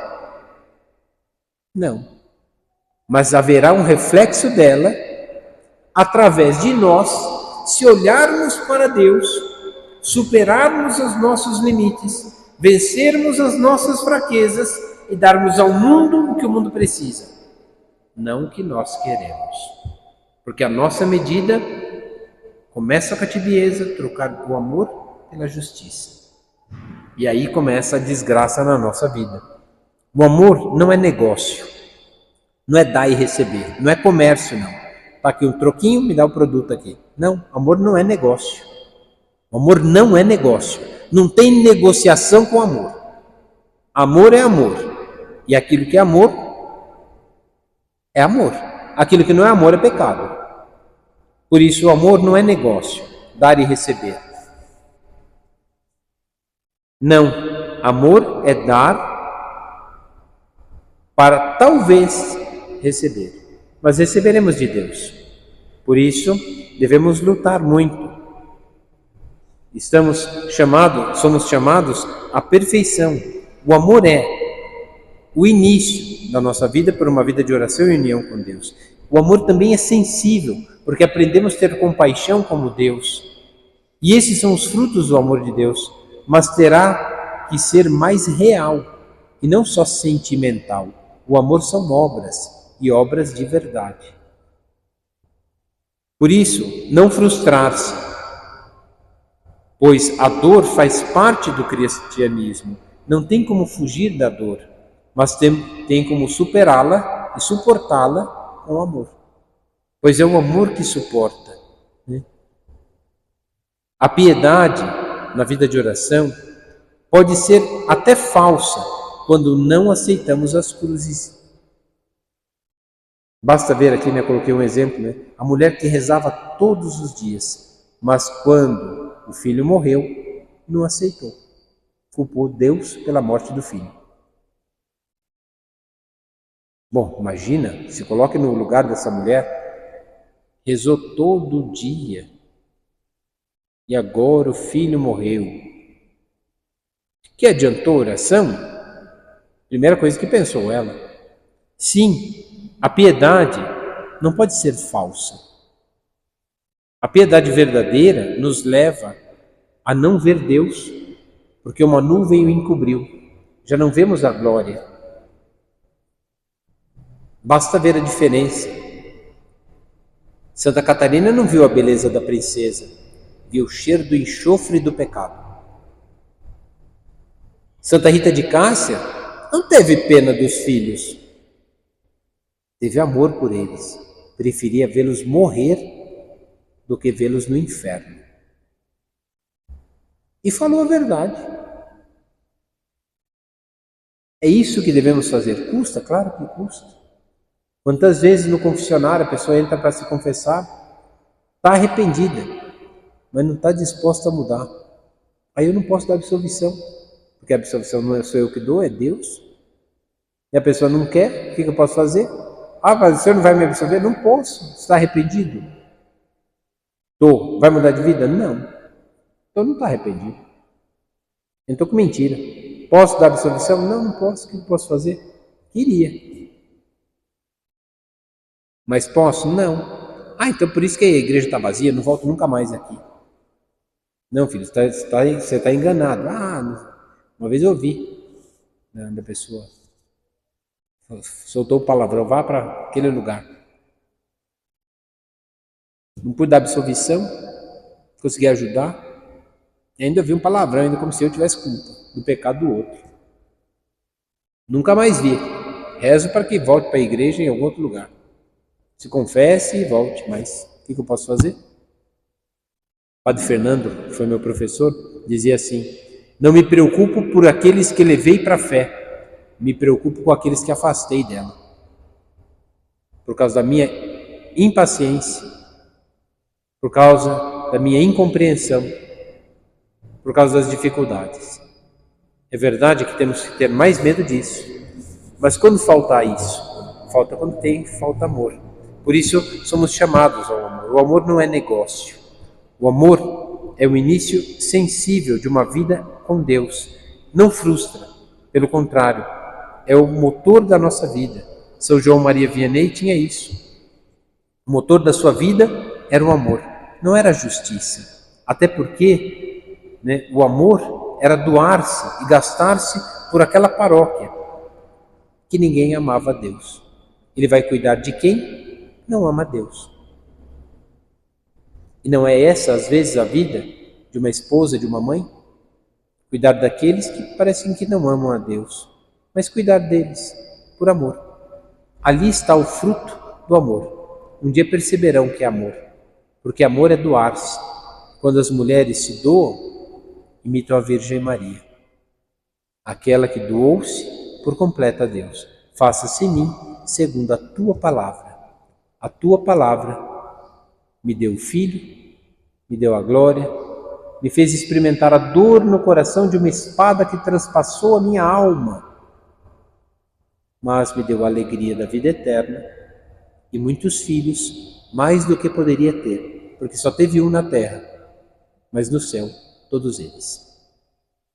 Não. Mas haverá um reflexo dela através de nós, se olharmos para Deus, superarmos os nossos limites, vencermos as nossas fraquezas e darmos ao mundo o que o mundo precisa, não o que nós queremos. Porque a nossa medida começa com a tibieza, trocar o amor pela justiça. E aí começa a desgraça na nossa vida. O amor não é negócio, não é dar e receber, não é comércio não. Tá aqui um troquinho, me dá o produto aqui. Não, amor não é negócio. O amor não é negócio. Não tem negociação com amor. Amor é amor. E aquilo que é amor, é amor. Aquilo que não é amor é pecado. Por isso o amor não é negócio, dar e receber. Não, amor é dar para talvez receber, mas receberemos de Deus. Por isso, devemos lutar muito. Somos chamados à perfeição. O amor é o início da nossa vida por uma vida de oração e união com Deus. O amor também é sensível, porque aprendemos a ter compaixão como Deus. E esses são os frutos do amor de Deus, mas terá que ser mais real e não só sentimental. O amor são obras, e obras de verdade. Por isso, não frustrar-se, pois a dor faz parte do cristianismo. Não tem como fugir da dor, mas tem como superá-la e suportá-la com amor. Pois é o amor que suporta, né? A piedade na vida de oração pode ser até falsa quando não aceitamos as cruzes. Basta ver aqui, coloquei um exemplo, a mulher que rezava todos os dias, mas quando o filho morreu, não aceitou. Culpou Deus pela morte do filho. Bom, imagina, se coloque no lugar dessa mulher, rezou todo dia, e agora o filho morreu. Que adiantou a oração? Primeira coisa que pensou ela. Sim, a piedade não pode ser falsa. A piedade verdadeira nos leva a não ver Deus, porque uma nuvem o encobriu. Já não vemos a glória. Basta ver a diferença. Santa Catarina não viu a beleza da princesa, viu o cheiro do enxofre e do pecado. Santa Rita de Cássia não teve pena dos filhos, teve amor por eles, preferia vê-los morrer do que vê-los no inferno. E falou a verdade. É isso que devemos fazer. Custa? Claro que custa. Quantas vezes no confessionário a pessoa entra para se confessar, está arrependida, mas não está disposta a mudar. Aí eu não posso dar absolvição, porque a absolvição não sou eu que dou, é Deus. E a pessoa não quer, o que eu posso fazer? Mas o senhor não vai me absolver? Não posso. Você está arrependido? Estou. Vai mudar de vida? Não. Então não está arrependido. Eu estou com mentira. Posso dar absolvição? Não, não posso. O que eu posso fazer? Queria. Mas posso? Não. Então por isso que a igreja está vazia, não volto nunca mais aqui. Não, filho, você está enganado. Uma vez eu ouvi da pessoa, soltou o palavrão, vá para aquele lugar. Não pude dar absolvição, consegui ajudar, e ainda vi um palavrão, ainda como se eu tivesse culpa do pecado do outro. Nunca mais vi. Rezo para que volte para a igreja em algum outro lugar. Se confesse e volte, mas o que eu posso fazer? O Padre Fernando, que foi meu professor, dizia assim: não me preocupo por aqueles que levei para a fé, me preocupo com aqueles que afastei dela. Por causa da minha impaciência, por causa da minha incompreensão, por causa das dificuldades. É verdade que temos que ter mais medo disso, mas quando falta isso? Falta quando falta amor. Por isso somos chamados ao amor. O amor não é negócio. O amor é o início sensível de uma vida com Deus. Não frustra, pelo contrário, é o motor da nossa vida. São João Maria Vianney tinha isso. O motor da sua vida era o amor, não era a justiça. Até porque o amor era doar-se e gastar-se por aquela paróquia que ninguém amava a Deus. Ele vai cuidar de quem não ama a Deus. E não é essa, às vezes, a vida de uma esposa, de uma mãe? Cuidar daqueles que parecem que não amam a Deus, mas cuidar deles por amor. Ali está o fruto do amor. Um dia perceberão que é amor, porque amor é doar-se. Quando as mulheres se doam, imitam a Virgem Maria, aquela que doou-se por completo a Deus. Faça-se em mim segundo a tua palavra. A tua palavra me deu o Filho, me deu a glória, me fez experimentar a dor no coração de uma espada que transpassou a minha alma, mas me deu a alegria da vida eterna e muitos filhos, mais do que poderia ter, porque só teve um na terra, mas no céu, todos eles.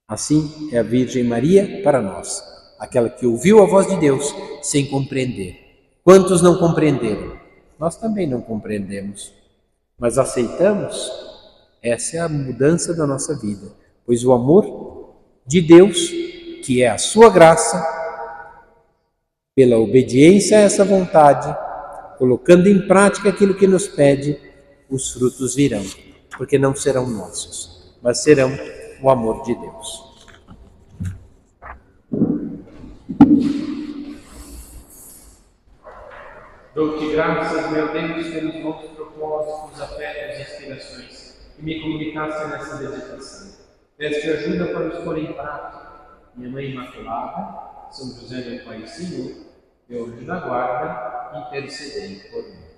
Assim é a Virgem Maria para nós, aquela que ouviu a voz de Deus sem compreender. Quantos não compreenderam? Nós também não compreendemos, mas aceitamos. Essa é a mudança da nossa vida, pois o amor de Deus, que é a sua graça, pela obediência a essa vontade, colocando em prática aquilo que nos pede, os frutos virão, porque não serão nossos, mas serão o amor de Deus. Dou-te graças, meu Deus, pelos bons propósitos, afetos e inspirações que me comunicaste nessa meditação. Peço-te ajuda para os pôr em prática. Minha Mãe Imaculada, São José, meu Pai e Senhor, meu anjo da guarda, intercedei por mim.